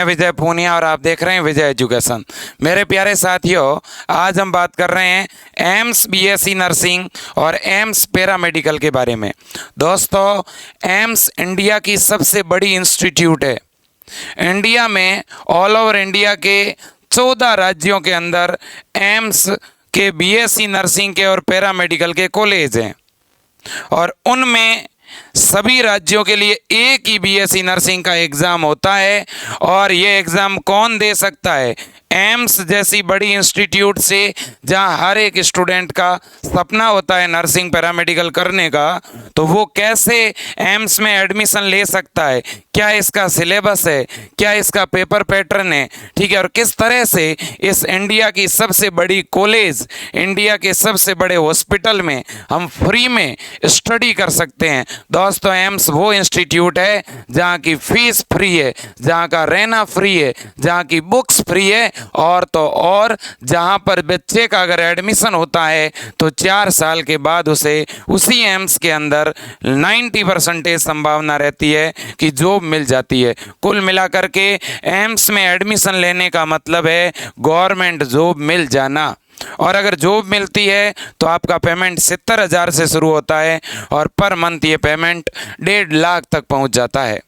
विजय पूनिया और आप देख रहे हैं विजय एजुकेशन। मेरे प्यारे साथियों, आज हम बात कर रहे हैं एम्स बीएससी नर्सिंग और एम्स पैरामेडिकल के बारे में। दोस्तों, एम्स इंडिया की सबसे बड़ी इंस्टीट्यूट है। इंडिया में ऑल ओवर इंडिया के 14 राज्यों के अंदर एम्स के बीएससी नर्सिंग के और पैरामेडिकल के कॉलेज हैं और उनमें सभी राज्यों के लिए एक ही बीएससी नर्सिंग का एग्ज़ाम होता है। और ये एग्ज़ाम कौन दे सकता है? एम्स जैसी बड़ी इंस्टीट्यूट से, जहां हर एक स्टूडेंट का सपना होता है नर्सिंग पैरामेडिकल करने का, तो वो कैसे एम्स में एडमिशन ले सकता है? क्या इसका सिलेबस है? क्या इसका पेपर पैटर्न है? ठीक है, और किस तरह से इस इंडिया की सबसे बड़ी कॉलेज, इंडिया के सबसे बड़े हॉस्पिटल में हम फ्री में स्टडी कर सकते हैं। दोस्तों, एम्स वो इंस्टीट्यूट है जहाँ की फीस फ्री है, जहाँ का रहना फ्री है, जहाँ की बुक्स फ्री है, और तो और जहाँ पर बच्चे का अगर एडमिशन होता है तो 4 साल के बाद उसे उसी एम्स के अंदर 90% संभावना रहती है कि जॉब मिल जाती है। कुल मिलाकर के एम्स में एडमिशन लेने का मतलब है गवर्नमेंट जॉब मिल जाना। और अगर जॉब मिलती है तो आपका पेमेंट 70,000 से शुरू होता है और पर मंथ ये पेमेंट 1.5 लाख तक पहुंच जाता है।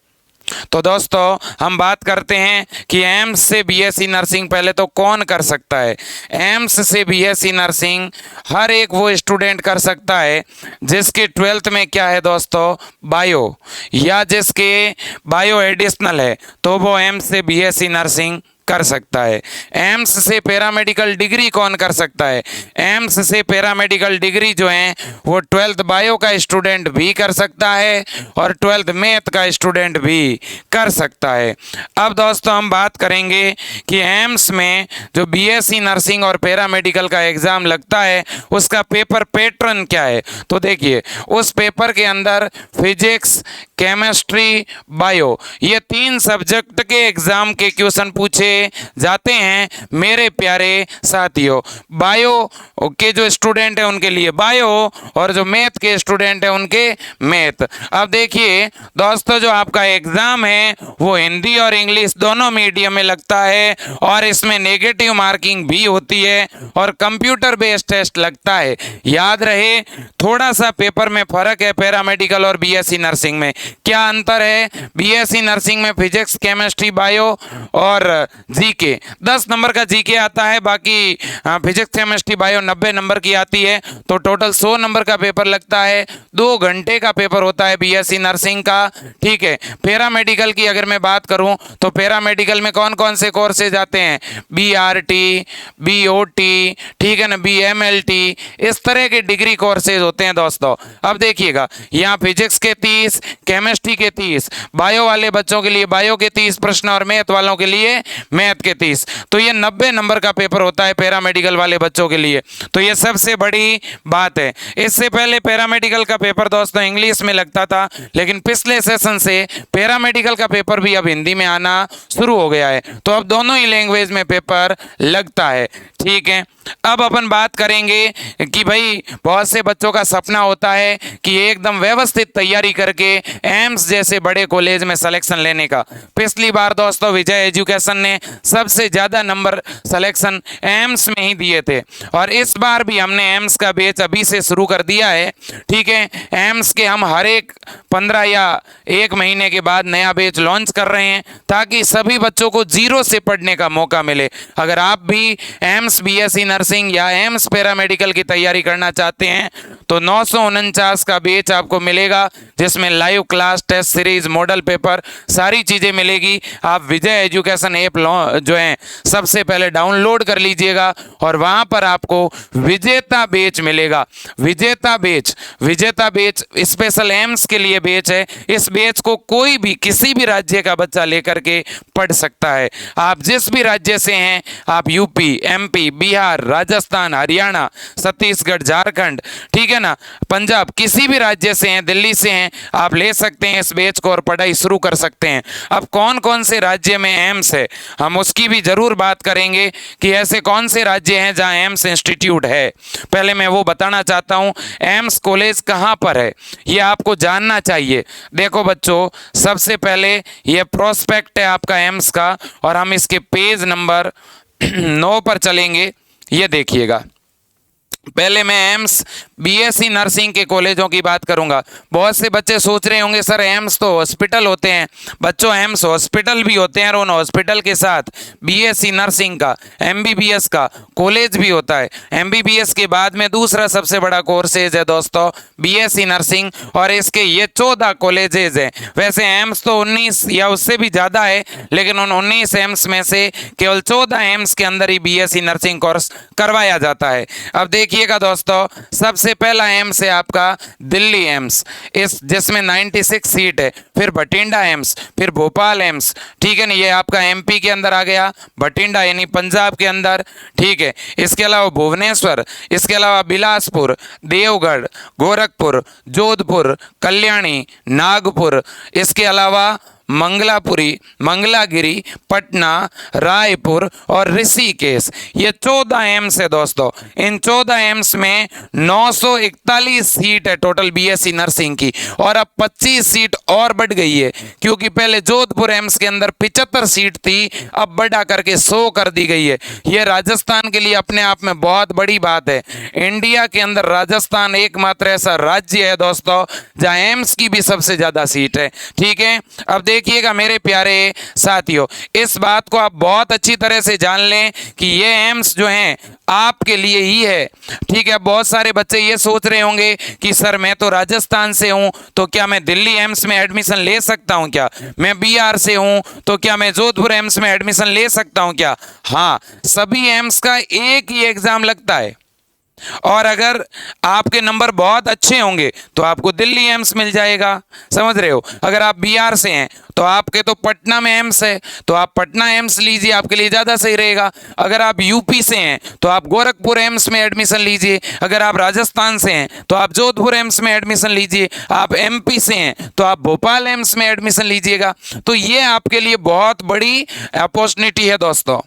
तो दोस्तों, हम बात करते हैं कि एम्स से बीएससी नर्सिंग पहले तो कौन कर सकता है। एम्स से बीएससी नर्सिंग हर एक वो स्टूडेंट कर सकता है जिसके 12th में क्या है दोस्तों, बायो, या जिसके बायो एडिशनल है, तो वो एम्स से बीएससी नर्सिंग कर सकता है। एम्स से पैरामेडिकल डिग्री कौन कर सकता है? एम्स से पैरामेडिकल डिग्री जो है वो 12th बायो का स्टूडेंट भी कर सकता है और 12th मैथ का स्टूडेंट भी कर सकता है। अब दोस्तों, हम बात करेंगे कि एम्स में जो बीएससी नर्सिंग और पैरामेडिकल का एग्ज़ाम लगता है उसका पेपर पैटर्न क्या है। तो देखिए, उस पेपर के अंदर फिजिक्स, केमिस्ट्री, बायो, ये 3 सब्जेक्ट के एग्ज़ाम के क्वेश्चन पूछे जाते हैं। मेरे प्यारे साथियों, बायो के जो स्टूडेंट हैं उनके लिए बायो और जो मैथ के स्टूडेंट हैं उनके मैथ। अब देखिए दोस्तों, जो आपका एग्ज़ाम है वो हिंदी और इंग्लिश दोनों मीडियम में लगता है और इसमें नेगेटिव मार्किंग भी होती है और कंप्यूटर बेस्ड टेस्ट लगता है। याद रहे, थोड़ा सा पेपर में फ़र्क है पैरामेडिकल और बीएससी नर्सिंग में। क्या अंतर है? बीएससी नर्सिंग में फिजिक्स, केमिस्ट्री, बायो और जीके 10 नंबर का जीके आता है, बाकी फिजिक्स, केमिस्ट्री, बायो 90 नंबर की आती है, तो टोटल 100 नंबर का पेपर लगता है। 2 घंटे का पेपर होता है बीएससी नर्सिंग का। ठीक है, पैरामेडिकल की अगर मैं बात करूं तो पैरामेडिकल में कौन कौन से कोर्सेज आते हैं? बीआरटी, बीओटी, ठीक है ना, बीएमएलटी, इस तरह के डिग्री कोर्सेज होते हैं दोस्तों। अब देखिएगा, यहाँ फिजिक्स के 30, केमिस्ट्री के 30, बायो वाले बच्चों के लिए बायो के 30 प्रश्न और मैथ वालों के लिए मैथ के 30, तो ये 90 नंबर का पेपर होता है पैरामेडिकल वाले बच्चों के लिए। तो ये सबसे बड़ी बात है। इससे पहले पैरामेडिकल का पेपर दोस्तों इंग्लिश में लगता था, लेकिन पिछले सेशन से पैरामेडिकल का पेपर भी अब हिंदी में आना शुरू हो गया है, तो अब दोनों ही लैंग्वेज में पेपर लगता है। ठीक है, अब अपन बात करेंगे कि भाई बहुत से बच्चों का सपना होता है कि एकदम व्यवस्थित तैयारी करके एम्स जैसे बड़े कॉलेज में सिलेक्शन लेने का। पिछली बार दोस्तों विजय एजुकेशन ने सबसे ज़्यादा नंबर सिलेक्शन एम्स में ही दिए थे और इस बार भी हमने एम्स का बैच अभी से शुरू कर दिया है। ठीक है, एम्स के हम हर एक 15 या 1 महीने के बाद नया बैच लॉन्च कर रहे हैं ताकि सभी बच्चों को जीरो से पढ़ने का मौका मिले। अगर आप भी एम्स बीएससी नर्सिंग या एम्स पैरामेडिकल की तैयारी करना चाहते हैं तो 949 का बैच आपको मिलेगा, जिसमें live class, test series, model paper, सारी चीज़ें मिलेगी। आप विजय एजुकेशन ऐप जो है सबसे पहले डाउनलोड कर लीजिएगा और वहाँ पर आपको विजेता बैच मिलेगा। विजेता बैच स्पेशल एम्स के लिए बैच है। इस बैच को कोई भी किसी भी राज्य का बच्चा लेकर के पढ़ सकता है। आप जिस भी राज्य से हैं, आप यूपी, एमपी, बिहार, राजस्थान, हरियाणा, छत्तीसगढ़, झारखंड, ठीक है ना, पंजाब, किसी भी राज्य से हैं, दिल्ली से हैं, आप ले सकते हैं इस बैच को और पढ़ाई शुरू कर सकते हैं। अब कौन कौन से राज्य में एम्स है हम उसकी भी ज़रूर बात करेंगे कि ऐसे कौन से राज्य हैं जहां एम्स इंस्टीट्यूट है। पहले मैं वो बताना चाहता हूं एम्स कॉलेज कहां पर है, ये आपको जानना चाहिए। देखो बच्चों, सबसे पहले ये प्रोस्पेक्ट है आपका एम्स का, और हम इसके पेज नंबर 9 पर चलेंगे। ये देखिएगा, पहले मैं एम्स बीएससी नर्सिंग के कॉलेजों की बात करूंगा। बहुत से बच्चे सोच रहे होंगे सर एम्स तो हॉस्पिटल होते हैं। बच्चों, एम्स हॉस्पिटल भी होते हैं और उन हॉस्पिटल के साथ बीएससी नर्सिंग का, एमबीबीएस का कॉलेज भी होता है। एमबीबीएस के बाद में दूसरा सबसे बड़ा कोर्सेज है दोस्तों बीएससी नर्सिंग, और इसके ये 14 कॉलेजेज हैं। वैसे एम्स तो 19 या उससे भी ज़्यादा है, लेकिन उन 19 एम्स में से केवल 14 एम्स के अंदर ही बीएससी नर्सिंग कोर्स करवाया जाता है। अब देखिएगा दोस्तों, सबसे पहला एम्स है आपका दिल्ली एम्स, इस जिसमें 96 सीट है। फिर बठिंडा एम्स, फिर भोपाल एम्स, ठीक है ना, ये आपका एमपी के अंदर आ गया, बठिंडा यानी पंजाब के अंदर, ठीक है। इसके अलावा भुवनेश्वर, इसके अलावा बिलासपुर, देवगढ़, गोरखपुर, जोधपुर, कल्याणी, नागपुर, इसके अलावा मंगलापुरी, मंगलागिरी, पटना, रायपुर और ऋषिकेश, ये 14 एम्स है दोस्तों। इन 14 एम्स में 941 सीट है टोटल बीएससी नर्सिंग की, और अब 25 सीट और बढ़ गई है, क्योंकि पहले जोधपुर एम्स के अंदर 75 सीट थी, अब बढ़ा करके 100 कर दी गई है। ये राजस्थान के लिए अपने आप में बहुत बड़ी बात है। इंडिया के अंदर राजस्थान एकमात्र ऐसा राज्य है दोस्तों जहां एम्स की भी सबसे ज्यादा सीट है, ठीक है। अब देखिएगा मेरे प्यारे साथियों, इस बात को आप बहुत अच्छी तरह से जान लें कि ये एम्स जो हैं आपके लिए ही है, ठीक है। बहुत सारे बच्चे ये सोच रहे होंगे कि सर मैं तो राजस्थान से हूं, तो क्या मैं दिल्ली एम्स में एडमिशन ले सकता हूं क्या? मैं बिहार से हूं, तो क्या मैं जोधपुर एम्स में एडमिशन ले सकता हूं क्या? हाँ, सभी एम्स का एक ही एग्जाम लगता है, और अगर आपके नंबर बहुत अच्छे होंगे तो आपको दिल्ली एम्स मिल जाएगा, समझ रहे हो। अगर आप बिहार से हैं तो आपके तो पटना में एम्स है, तो आप पटना एम्स लीजिए, आपके लिए ज़्यादा सही रहेगा। अगर आप यूपी से हैं तो आप गोरखपुर एम्स में एडमिशन लीजिए। अगर आप राजस्थान से हैं तो आप जोधपुर एम्स में एडमिशन लीजिए। आप एमपी से हैं तो आप भोपाल एम्स में एडमिशन लीजिएगा। तो ये आपके लिए बहुत बड़ी अपॉर्चुनिटी है दोस्तों।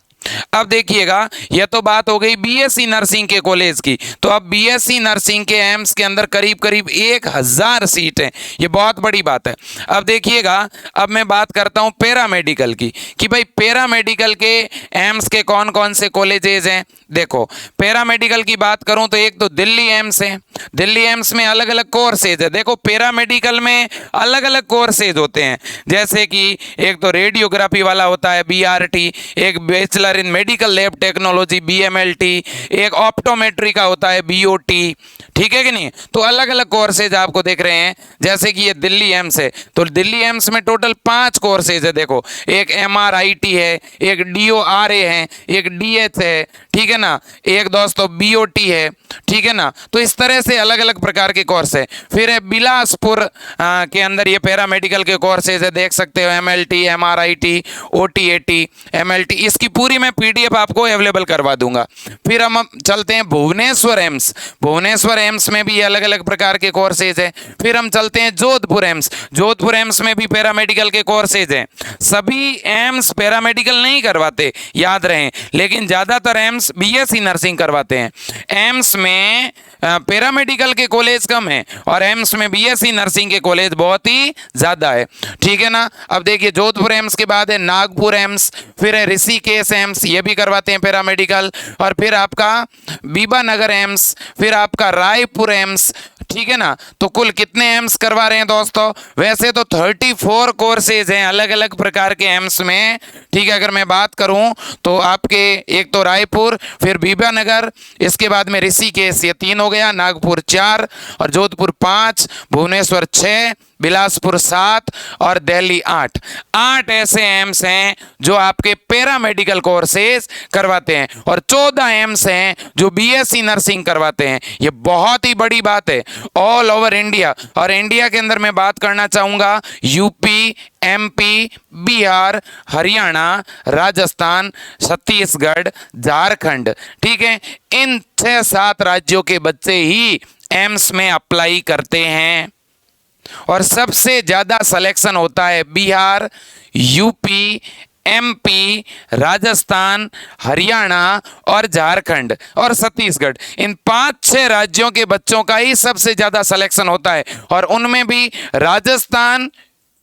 अब देखिएगा, यह तो बात हो गई बीएससी नर्सिंग के कॉलेज की। तो अब बीएससी नर्सिंग के एम्स के अंदर करीब करीब 1000 सीट हैं, ये बहुत बड़ी बात है। अब देखिएगा, अब मैं बात करता हूं पैरामेडिकल की, कि भाई पैरामेडिकल के एम्स के कौन कौन से कॉलेजेस हैं। देखो, पैरामेडिकल की बात करूं तो एक तो दिल्ली एम्स है। दिल्ली एम्स में अलग अलग कोर्सेज है। देखो, पैरामेडिकल में अलग अलग कोर्सेज होते हैं, जैसे कि एक तो रेडियोग्राफी वाला होता है बीआरटी, एक bachelor in medical lab technology BMLT, एक ऑप्टोमेट्री का होता है बीओटी, ठीक है कि नहीं। तो अलग अलग कोर्सेज आपको देख रहे हैं। जैसे कि ये दिल्ली एम्स है, तो दिल्ली एम्स में टोटल 5 कोर्सेज है। देखो, एक एमआरआईटी है, एक डीओआरए है, एक डीएच है, ठीक है ना, एक दोस्तों बीओटी है, ठीक है ना। तो इस तरह से अलग अलग प्रकार के कोर्स है। फिर है बिलासपुर के अंदर ये पैरामेडिकल के कोर्सेज है, देख सकते हो, एमएलटी, एमआरआईटी, ओटीएटी, एमएलटी, इसकी पूरी मैं पीडीएफ आपको अवेलेबल करवा दूंगा। फिर हम चलते हैं भुवनेश्वर एम्स। भुवनेश्वर एम्स में भी अलग अलग प्रकार के कोर्सेज है। फिर हम चलते हैं जोधपुर एम्स। जोधपुर एम्स में भी पैरामेडिकल के कोर्सेज हैं। सभी एम्स पैरामेडिकल नहीं करवाते, याद रहें, लेकिन ज़्यादातर एम्स बीएससी नर्सिंग करवाते हैं। एम्स में पैरामेडिकल के कॉलेज कम है और एम्स में बीएससी नर्सिंग के कॉलेज बहुत ही ज़्यादा है, ठीक है ना। अब देखिए, जोधपुर एम्स के बाद है नागपुर एम्स, फिर है ऋषिकेश एम्स, ये भी करवाते हैं पैरामेडिकल, और फिर आपका बीबानगर एम्स, फिर आपका रायपुर एम्स, ठीक है ना। तो कुल कितने एम्स करवा रहे हैं दोस्तों? वैसे तो 34 कोर्सेज हैं अलग अलग प्रकार के एम्स में, ठीक है। अगर मैं बात करूं तो आपके एक तो रायपुर, फिर बीबानगर, इसके बाद में ऋषिकेश, ये 3 हो गया, नागपुर 4 और जोधपुर 5, भुवनेश्वर 6, बिलासपुर 7 और दिल्ली 8। 8 ऐसे एम्स हैं जो आपके पैरामेडिकल कोर्सेज करवाते हैं, और 14 एम्स हैं जो बीएससी नर्सिंग करवाते हैं। ये बहुत ही बड़ी बात है ऑल ओवर इंडिया। और इंडिया के अंदर मैं बात करना चाहूँगा यूपी, एमपी, बिहार, हरियाणा, राजस्थान, छत्तीसगढ़, झारखंड, ठीक है। इन 6-7 राज्यों के बच्चे ही एम्स में अप्लाई करते हैं, और सबसे ज़्यादा सिलेक्शन होता है बिहार, यूपी, MP, राजस्थान, हरियाणा और झारखंड और छत्तीसगढ़, इन 5-6 राज्यों के बच्चों का ही सबसे ज्यादा सिलेक्शन होता है। और उनमें भी राजस्थान,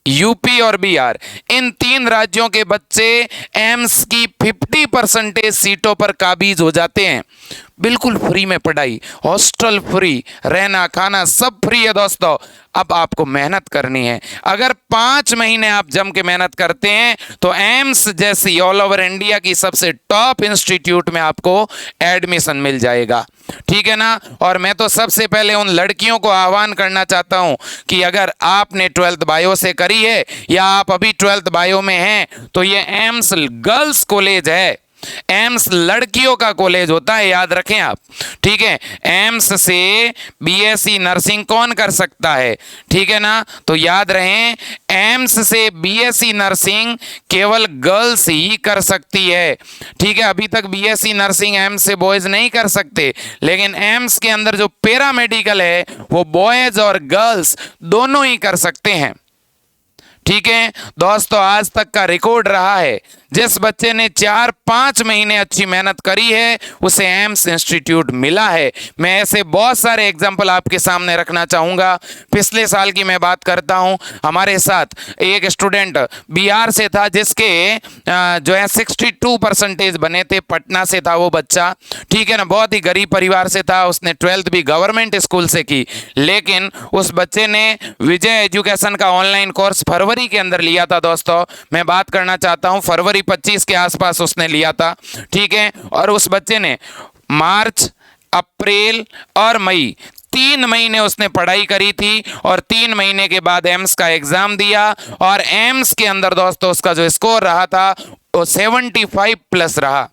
यूपी और बिहार, इन 3 राज्यों के बच्चे एम्स की 50% सीटों पर काबिज हो जाते हैं। बिल्कुल फ्री में पढ़ाई, हॉस्टल फ्री, रहना खाना सब फ्री है दोस्तों। अब आपको मेहनत करनी है। अगर 5 महीने आप जम के मेहनत करते हैं तो एम्स जैसी ऑल ओवर इंडिया की सबसे टॉप इंस्टीट्यूट में आपको एडमिशन मिल जाएगा। ठीक है ना। और मैं तो सबसे पहले उन लड़कियों को आह्वान करना चाहता हूं कि अगर आपने 12th बायो से करी है या आप अभी 12th बायो में हैं तो ये एम्स गर्ल्स कॉलेज है। एम्स लड़कियों का कॉलेज होता है, याद रखें आप। ठीक है। एम्स से बीएससी नर्सिंग कौन कर सकता है? ठीक है ना। तो याद रहें, एम्स से बीएससी नर्सिंग केवल गर्ल्स ही कर सकती है। ठीक है। अभी तक बीएससी नर्सिंग एम्स से बॉयज नहीं कर सकते, लेकिन एम्स के अंदर जो पैरामेडिकल है वो बॉयज और गर्ल्स दोनों ही कर सकते हैं। ठीक है दोस्तों, आज तक का रिकॉर्ड रहा है, जिस बच्चे ने 4-5 महीने अच्छी मेहनत करी है उसे एम्स इंस्टीट्यूट मिला है। मैं ऐसे बहुत सारे एग्जाम्पल आपके सामने रखना चाहूँगा। पिछले साल की मैं बात करता हूँ, हमारे साथ एक स्टूडेंट बिहार से था जिसके जो है 62% बने थे। पटना से था वो बच्चा। ठीक है ना। बहुत ही गरीब परिवार से था। उसने 12th भी गवर्नमेंट स्कूल से की, लेकिन उस बच्चे ने विजय एजुकेशन का ऑनलाइन कोर्स फरवरी के अंदर लिया था। दोस्तों मैं बात करना चाहता हूँ, फरवरी 25 के आसपास उसने लिया था। ठीक है। और उस बच्चे ने मार्च, अप्रैल और मई 3 महीने उसने पढ़ाई करी थी और 3 महीने के बाद एम्स का एग्जाम दिया। और एम्स के अंदर दोस्तों उसका जो स्कोर रहा था वो 75+ रहा।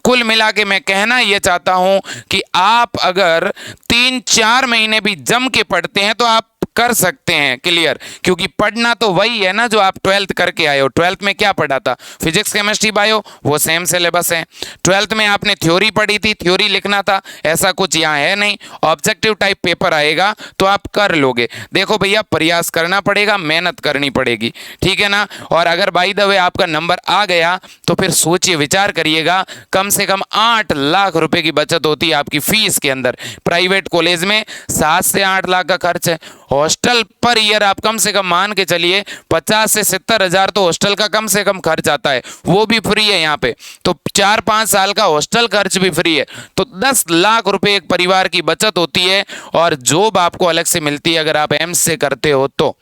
कुल मिला के मैं कहना यह चाहता हूं कि आप अगर 3-4 महीने भी जम के पढ़ते हैं तो आप कर सकते हैं क्लियर। क्योंकि पढ़ना तो वही है ना जो आप 12th करके आए हो। 12th में क्या पढ़ा था? फिजिक्स, केमिस्ट्री, बायो, वो सेम सिलेबस है। 12th में आपने थ्योरी पढ़ी थी, थ्योरी लिखना था, ऐसा कुछ यहाँ है नहीं। ऑब्जेक्टिव टाइप पेपर आएगा तो आप कर लोगे। देखो भैया, प्रयास करना पड़ेगा, मेहनत करनी पड़ेगी। ठीक है ना। और अगर बाय द वे आपका नंबर आ गया तो फिर सोचिए, विचार करिएगा, कम से कम 8 लाख रुपए की बचत होती है आपकी फीस के अंदर। प्राइवेट कॉलेज में 7 से 8 लाख का खर्च है। हॉस्टल पर ईयर आप कम से कम मान के चलिए 50 से 70 हजार तो हॉस्टल का कम से कम खर्च आता है, वो भी फ्री है यहाँ पे। तो 4-5 साल का हॉस्टल खर्च भी फ्री है। तो 10 लाख रुपए एक परिवार की बचत होती है और जॉब आपको अलग से मिलती है अगर आप एम्स से करते हो तो।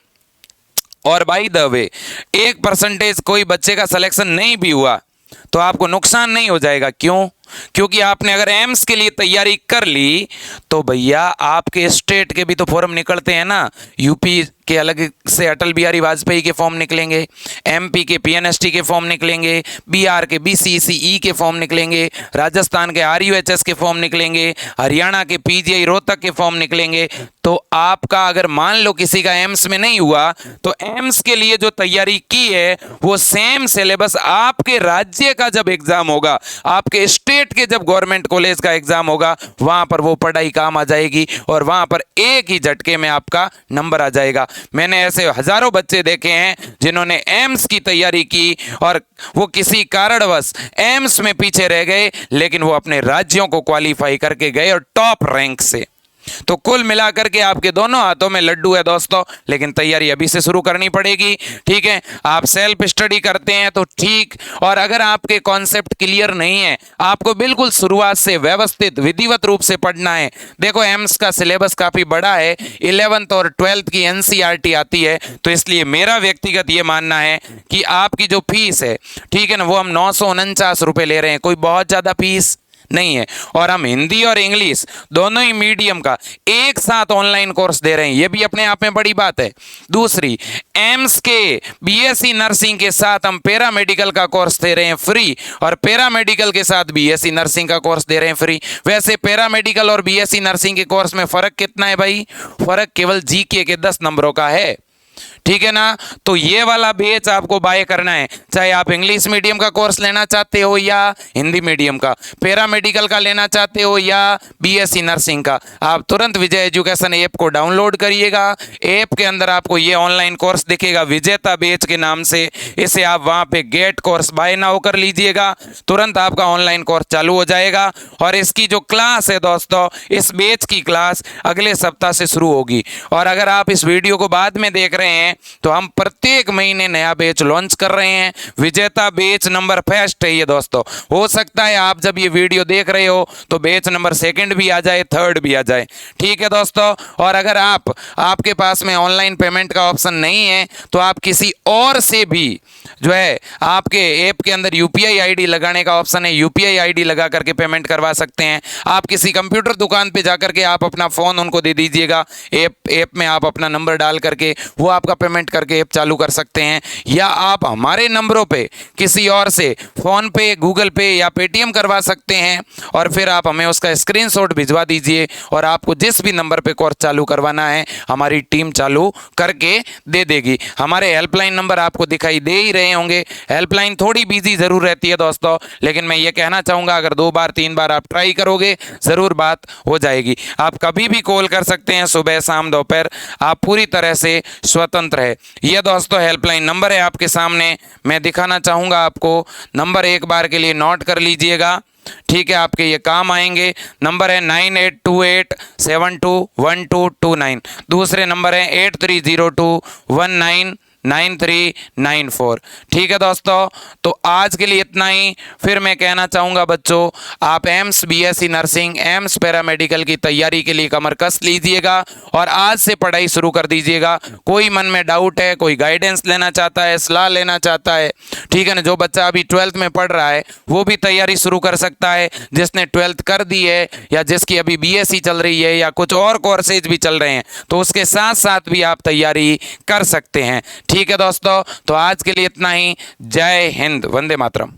और बाय द वे, 1% कोई बच्चे का सिलेक्शन नहीं भी हुआ तो आपको नुकसान नहीं हो जाएगा। क्यों? क्योंकि आपने अगर एम्स के लिए तैयारी कर ली तो भैया आपके स्टेट के भी तो फॉर्म निकलते हैं ना। यूपी के अलग से अटल बिहारी वाजपेयी के फॉर्म निकलेंगे, एमपी के पीएनएसटी के फॉर्म निकलेंगे, बिहार के बीसीसीई के फॉर्म निकलेंगे, राजस्थान के आरयूएचएस के फॉर्म निकलेंगे, हरियाणा के पीजीआई रोहतक के फॉर्म निकलेंगे। तो आपका अगर मान लो किसी का एम्स में नहीं हुआ तो एम्स के लिए जो तैयारी की है वो सेम सिलेबस आपके राज्य का जब एग्जाम होगा, आपके स्टेट के जब गवर्नमेंट कॉलेज का एग्जाम होगा, वहां पर वो पढ़ाई काम आ जाएगी और वहां पर एक ही झटके में आपका नंबर आ जाएगा। मैंने ऐसे हजारों बच्चे देखे हैं जिन्होंने एम्स की तैयारी की और वो किसी कारणवश एम्स में पीछे रह गए, लेकिन वो अपने राज्यों को क्वालिफाई करके गए और टॉप रैंक से। तो कुल मिलाकर के आपके दोनों हाथों में लड्डू है दोस्तों, लेकिन तैयारी अभी से शुरू करनी पड़ेगी। ठीक है। आप सेल्फ स्टडी करते हैं तो ठीक, और अगर आपके कॉन्सेप्ट क्लियर नहीं है, आपको बिल्कुल शुरुआत से व्यवस्थित विधिवत रूप से पढ़ना है। देखो एम्स का सिलेबस काफी बड़ा है, 11th और 12th की एनसीईआरटी आती है, तो इसलिए मेरा व्यक्तिगत ये मानना है कि आपकी जो फीस है, ठीक है ना, वो हम 949 रुपए ले रहे हैं, कोई बहुत ज्यादा फीस नहीं है। और हम हिंदी और इंग्लिश दोनों ही मीडियम का एक साथ ऑनलाइन कोर्स दे रहे हैं, ये भी अपने आप में बड़ी बात है। दूसरी, एम्स के बीएससी नर्सिंग के साथ हम पैरामेडिकल का कोर्स दे रहे हैं फ्री, और पैरामेडिकल के साथ बीएससी नर्सिंग का कोर्स दे रहे हैं फ्री। वैसे पैरामेडिकल और बीएससी नर्सिंग के कोर्स में फर्क कितना है भाई? फर्क केवल जीके के 10 नंबरों का है। ठीक है ना। तो ये वाला बैच आपको बाय करना है, चाहे आप इंग्लिश मीडियम का कोर्स लेना चाहते हो या हिंदी मीडियम का, पैरामेडिकल का लेना चाहते हो या बीएससी नर्सिंग का। आप तुरंत विजय एजुकेशन ऐप को डाउनलोड करिएगा। ऐप के अंदर आपको ये ऑनलाइन कोर्स दिखेगा विजेता बैच के नाम से, इसे आप वहाँ पे गेट कोर्स बाय नाउ कर लीजिएगा, तुरंत आपका ऑनलाइन कोर्स चालू हो जाएगा। और इसकी जो क्लास है दोस्तों, इस बैच की क्लास अगले सप्ताह से शुरू होगी। और अगर आप इस वीडियो को बाद में देख रहे हैं तो हम प्रत्येक महीने नया बैच लॉन्च कर रहे हैं। विजेता बैच नंबर फर्स्ट है ये दोस्तों। हो सकता है आप जब ये वीडियो देख रहे हो तो बैच नंबर सेकंड भी आ जाए, थर्ड भी आ जाए, ठीक है दोस्तों। और अगर आपके पास में ऑनलाइन पेमेंट का ऑप्शन नहीं है तो आप किसी और से भी जो है आपके ऐप के अंदर यूपीआई आईडी लगाने का ऑप्शन है, यूपीआई आईडी लगा करके पेमेंट करवा सकते हैं। आप किसी कंप्यूटर दुकान पे जाकर के आप अपना फ़ोन उनको दे दीजिएगा, ऐप में आप अपना नंबर डाल करके वो आपका पेमेंट करके ऐप चालू कर सकते हैं। या आप हमारे नंबरों पे किसी और से फ़ोन पे, गूगल पे या पेटीएम करवा सकते हैं और फिर आप हमें उसका स्क्रीनशॉट भिजवा दीजिए और आपको जिस भी नंबर पे कोर्स चालू करवाना है हमारी टीम चालू करके दे देगी। हमारे हेल्पलाइन नंबर आपको दिखाई दे ही रहे होंगे। हेल्पलाइन थोड़ी बिजी ज़रूर रहती है दोस्तों, लेकिन मैं ये कहना चाहूँगा अगर 2 बार 3 बार आप ट्राई करोगे ज़रूर बात हो जाएगी। आप कभी भी कॉल कर सकते हैं, सुबह शाम दोपहर, आप पूरी तरह से स्वतंत्र है। ये दोस्तों हेल्पलाइन नंबर है आपके सामने, मैं दिखाना चाहूँगा आपको। नंबर एक बार के लिए नोट कर लीजिएगा, ठीक है, आपके ये काम आएंगे। नंबर है 9828721229। दूसरे नंबर है 8302199394। ठीक है दोस्तों, तो आज के लिए इतना ही। फिर मैं कहना चाहूँगा बच्चों, आप AIIMS BSc nursing, AIIMS paramedical की तैयारी के लिए कमर कस लीजिएगा और आज से पढ़ाई शुरू कर दीजिएगा। कोई मन में डाउट है, कोई गाइडेंस लेना चाहता है, सलाह लेना चाहता है, ठीक है ना, जो बच्चा अभी 12th में पढ़ रहा है वो भी तैयारी शुरू कर सकता है। जिसने 12th कर दी है या जिसकी अभी बीएससी चल रही है या कुछ और कोर्सेज भी चल रहे हैं तो उसके साथ साथ भी आप तैयारी कर सकते हैं। ठीक है दोस्तों, तो आज के लिए इतना ही। जय हिंद, वंदे मातरम।